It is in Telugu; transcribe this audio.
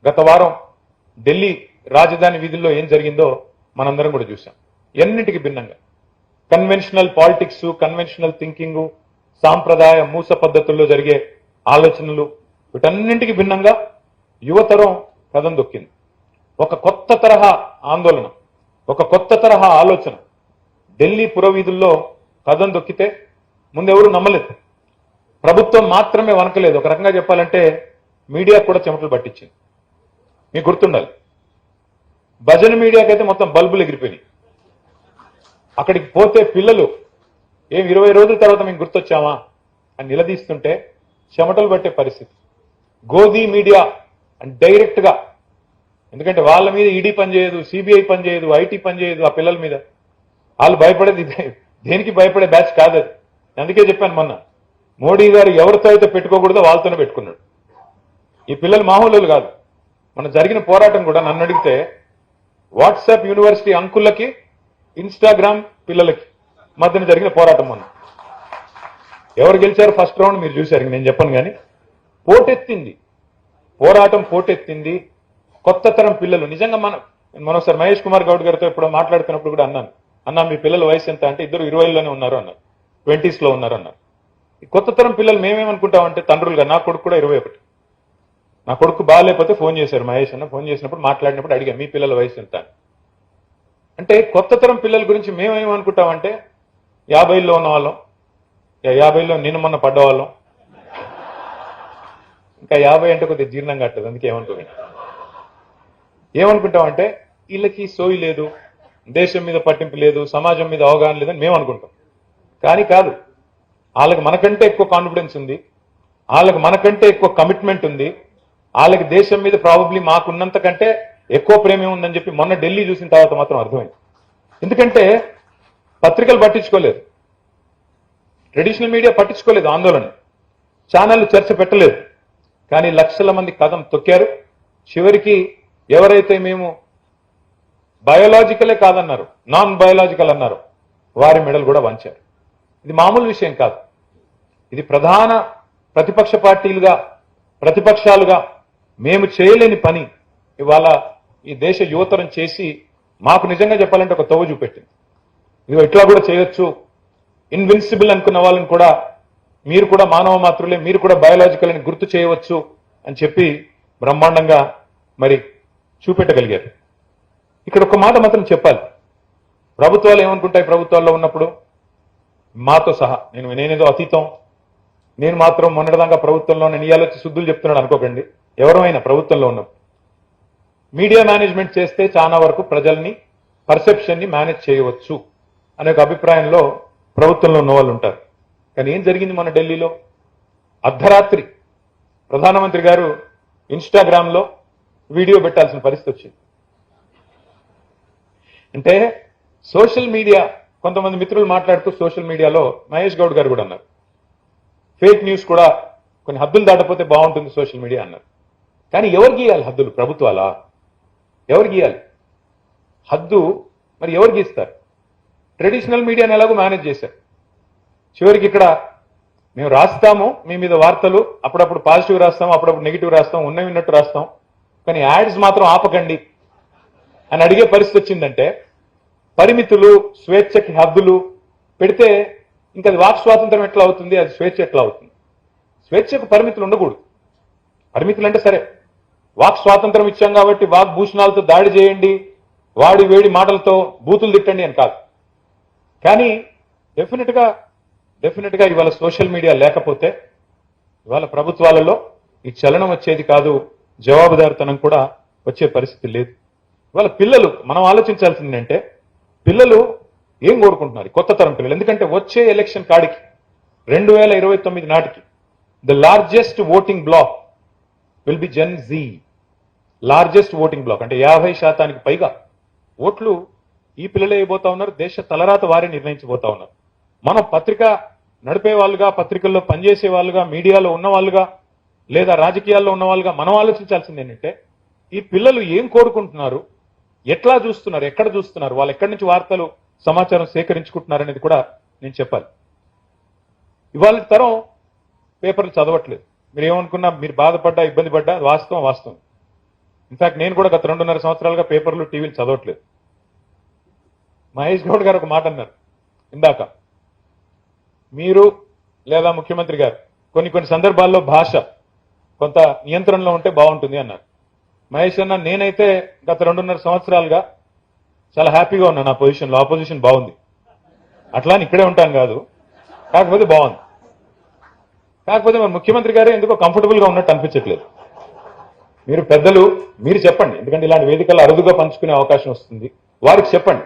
గత వారం ఢిల్లీ రాజధాని వీధుల్లో ఏం జరిగిందో మనందరం కూడా చూసాం. ఎన్నింటికి భిన్నంగా కన్వెన్షనల్ పాలిటిక్స్, కన్వెన్షనల్ థింకింగ్, సాంప్రదాయ మూస పద్ధతుల్లో జరిగే ఆలోచనలు, వీటన్నింటికి భిన్నంగా యువతరం కదం దొక్కింది. ఒక కొత్త తరహా ఆందోళన, ఒక కొత్త తరహా ఆలోచన ఢిల్లీ పురవీధుల్లో కదం దొక్కితే ముందెవరూ నమ్మలేదు. ప్రభుత్వం మాత్రమే వనకలేదు, ఒక రకంగా చెప్పాలంటే మీడియా కూడా చెమటలు పట్టించింది. మీకు గుర్తుండాలి, భజన మీడియాకైతే మొత్తం బల్బులు ఎగిరిపోయినాయి. అక్కడికి పోతే పిల్లలు 20 రోజుల తర్వాత మేము గుర్తొచ్చామా అని నిలదీస్తుంటే చెమటలు పట్టే పరిస్థితి. గోధీ మీడియా అని డైరెక్ట్ గా, ఎందుకంటే వాళ్ళ మీద ఈడీ పనిచేయదు, సిబిఐ పనిచేయదు, ఐటీ పనిచేయదు, ఆ పిల్లల మీద వాళ్ళు భయపడేది దేనికి భయపడే బ్యాచ్ కాదు అది. అందుకే చెప్పాను మొన్న, మోడీ గారు ఎవరితో అయితే పెట్టుకోకూడదో వాళ్ళతోనే పెట్టుకున్నాడు. ఈ పిల్లలు మామూలు కాదు. మన జరిగిన పోరాటం కూడా నన్ను అడిగితే వాట్సాప్ యూనివర్సిటీ అంకులకి, ఇన్స్టాగ్రామ్ పిల్లలకి మధ్యన జరిగిన పోరాటం మొన్న. ఎవరు గెలిచారు ఫస్ట్ రౌండ్ మీరు చూశారు, నేను చెప్పను కానీ పోటెత్తింది పోరాటం, పోటెత్తింది. కొత్త తరం పిల్లలు నిజంగా మనం ఒకసారి మహేష్ కుమార్ గౌడ్ గారితో ఇప్పుడు మాట్లాడుతున్నప్పుడు కూడా అన్నా మీ పిల్లల వయసు ఎంత అంటే ఇద్దరు 20లోనే ఉన్నారు అన్నారు, 20s లో ఉన్నారు అన్నారు. ఈ కొత్త తరం పిల్లలు మేమేమనుకుంటామంటే తండ్రులుగా, నా కొడుకు కూడా 21, నా కొడుకు బాగాలేకపోతే ఫోన్ చేశారు మహేష్ అన్న. ఫోన్ చేసినప్పుడు మాట్లాడినప్పుడు అడిగా మీ పిల్లల వయసు ఎంత అంటే, కొత్త తరం పిల్లల గురించి మేమేమనుకుంటామంటే 50లో ఉన్న వాళ్ళం, 50లో నిన్న మొన్న పడ్డవాళ్ళం, ఇంకా 50 అంటే కొద్దిగా జీర్ణం కట్టదు, అందుకే ఏమనుకుంటామంటే వీళ్ళకి సోయి లేదు, దేశం మీద పట్టింపు లేదు, సమాజం మీద అవగాహన లేదని మేము అనుకుంటాం. కానీ కాదు, వాళ్ళకి మనకంటే ఎక్కువ కాన్ఫిడెన్స్ ఉంది, వాళ్ళకి మనకంటే ఎక్కువ కమిట్మెంట్ ఉంది, వాళ్ళకి దేశం మీద ప్రాబబ్లీ మాకున్నంత కంటే ఎక్కువ ప్రేమ ఉందని చెప్పి మొన్న ఢిల్లీ చూసిన తర్వాత మాత్రం అర్థమైంది. ఎందుకంటే పత్రికలు పట్టించుకోలేదు, ట్రెడిషనల్ మీడియా పట్టించుకోలేదు, ఆందోళన ఛానళ్లు చర్చ పెట్టలేదు. కానీ లక్షల మంది కదం తొక్కారు. చివరికి ఎవరైతే మేము బయోలాజికలే కాదన్నారు, నాన్ బయోలాజికల్ అన్నారు, వారి మెడలు కూడా వంచారు. ఇది మామూలు విషయం కాదు. ఇది ప్రధాన ప్రతిపక్ష పార్టీలుగా, ప్రతిపక్షాలుగా మేము చేయలేని పని ఇవాళ ఈ దేశ యువతరం చేసి మాకు నిజంగా చెప్పాలంటే ఒక తవ్వు చూపెట్టింది. ఇదిగో ఇట్లా కూడా చేయొచ్చు, ఇన్విన్సిబుల్ అనుకున్న వాళ్ళని కూడా మీరు కూడా మానవ మాత్రులే, మీరు కూడా బయోలాజికల్ అని గుర్తు చేయవచ్చు అని చెప్పి బ్రహ్మాండంగా మరి చూపెట్టగలిగారు. ఇక్కడ ఒక మాట మాత్రం చెప్పాలి, ప్రభుత్వాలు ఏమనుకుంటాయి, ప్రభుత్వాల్లో ఉన్నప్పుడు మాతో సహా నేనేదో అతీతం, నేను మాత్రం మొన్నటిదాకా ప్రభుత్వంలో నేను ఇయ్యాలొచ్చి శుద్ధులు చెప్తున్నాడు అనుకోకండి. ఎవరైనా ప్రభుత్వంలో ఉన్నప్పుడు మీడియా మేనేజ్మెంట్ చేస్తే చాలా వరకు ప్రజల్ని, పర్సెప్షన్ ని మేనేజ్ చేయవచ్చు అనే ఒక అభిప్రాయంలో ప్రభుత్వంలో ఉన్న వాళ్ళు ఉంటారు. కానీ ఏం జరిగింది మన ఢిల్లీలో? అర్ధరాత్రి ప్రధానమంత్రి గారు ఇన్స్టాగ్రామ్ లో వీడియో పెట్టాల్సిన పరిస్థితి వచ్చింది. అంటే సోషల్ మీడియా, కొంతమంది మిత్రులు మాట్లాడుతూ సోషల్ మీడియాలో మహేష్ గౌడ్ గారు కూడా అన్నారు, ఫేక్ న్యూస్ కూడా కొన్ని హద్దులు దాటపోతే బాగుంటుంది సోషల్ మీడియా అన్నారు. కానీ ఎవరు గీయాలి హద్దులు? ప్రభుత్వాలా? ఎవరు గీయాలి హద్దు? మరి ఎవరు గీస్తారు? ట్రెడిషనల్ మీడియాని ఎలాగో మేనేజ్ చేశారు. చివరికి ఇక్కడ మేము రాస్తాము మీ మీద వార్తలు, అప్పుడప్పుడు పాజిటివ్ రాస్తాం, అప్పుడప్పుడు నెగిటివ్ రాస్తాం, ఉన్నవి ఉన్నట్టు రాస్తాం, కానీ యాడ్స్ మాత్రం ఆపకండి అని అడిగే పరిస్థితి వచ్చిందంటే పరిమితులు, స్వేచ్ఛకి హద్దులు పెడితే ఇంకా అది వాక్ స్వాతంత్రం ఎట్లా అవుతుంది, అది స్వేచ్ఛ ఎట్లా అవుతుంది? స్వేచ్ఛకు పరిమితులు ఉండకూడదు. పరిమితులు అంటే సరే, వాక్ స్వాతంత్రం ఇచ్చాం కాబట్టి వాక్ భూషణాలతో దాడి చేయండి, వాడి వేడి మాటలతో బూతులు తిట్టండి అని కాదు. కానీ డెఫినెట్ గా ఇవాళ సోషల్ మీడియా లేకపోతే ఇవాళ ప్రభుత్వాలలో ఈ చలనం వచ్చేది కాదు, జవాబుదారితనం కూడా వచ్చే పరిస్థితి లేదు. ఇవాళ పిల్లలు, మనం ఆలోచించాల్సింది అంటే పిల్లలు ఏం కోరుకుంటున్నారు, కొత్త తరం పిల్లలు? ఎందుకంటే వచ్చే ఎలక్షన్ కాడికి 2029 నాటికి the largest voting block will be gen Z. Largest voting block అంటే 50% పైగా ఓట్లు ఈ పిల్లలే అయిపోతా ఉన్నారు. దేశ తలరాత వారే నిర్ణయించబోతా ఉన్నారు. మనం పత్రిక నడిపే వాళ్ళుగా, పత్రికల్లో పనిచేసే వాళ్ళుగా, మీడియాలో ఉన్న వాళ్ళుగా, లేదా రాజకీయాల్లో ఉన్న వాళ్ళుగా మనం ఆలోచించాల్సింది ఏంటంటే ఈ పిల్లలు ఏం కోరుకుంటున్నారు, ఎట్లా చూస్తున్నారు, ఎక్కడ చూస్తున్నారు, వాళ్ళు ఎక్కడి నుంచి వార్తలు సమాచారం సేకరించుకుంటున్నారు అనేది కూడా నేను చెప్పాలి. ఇవాళ తరం పేపర్లు చదవట్లేదు. మీరు ఏమనుకున్నా, మీరు బాధపడ్డా, ఇబ్బంది పడ్డా, వాస్తవం. ఇన్ఫాక్ట్ నేను కూడా గత 2.5 సంవత్సరాలుగా పేపర్లు టీవీలు చదవట్లేదు. మహేష్ గౌడ్ గారు ఒక మాట అన్నారు ఇందాక, మీరు లేదా ముఖ్యమంత్రి గారు కొన్ని సందర్భాల్లో భాష కొంత నియంత్రణలో ఉంటే బాగుంటుంది అన్నారు. మహేష్ అన్న, నేనైతే గత 2.5 సంవత్సరాలుగా చాలా హ్యాపీగా ఉన్నాను. నా పొజిషన్లో ఆపోజిషన్ బాగుంది, అట్లా అని ఇక్కడే ఉంటాను కాదు, కాకపోతే బాగుంది. కాకపోతే మరి ముఖ్యమంత్రి గారే ఎందుకో కంఫర్టబుల్ గా ఉన్నట్టు అనిపించట్లేదు. మీరు పెద్దలు, మీరు చెప్పండి, ఎందుకంటే ఇలాంటి వేదికల్లో అరుదుగా పంచుకునే అవకాశం వస్తుంది, వారికి చెప్పండి.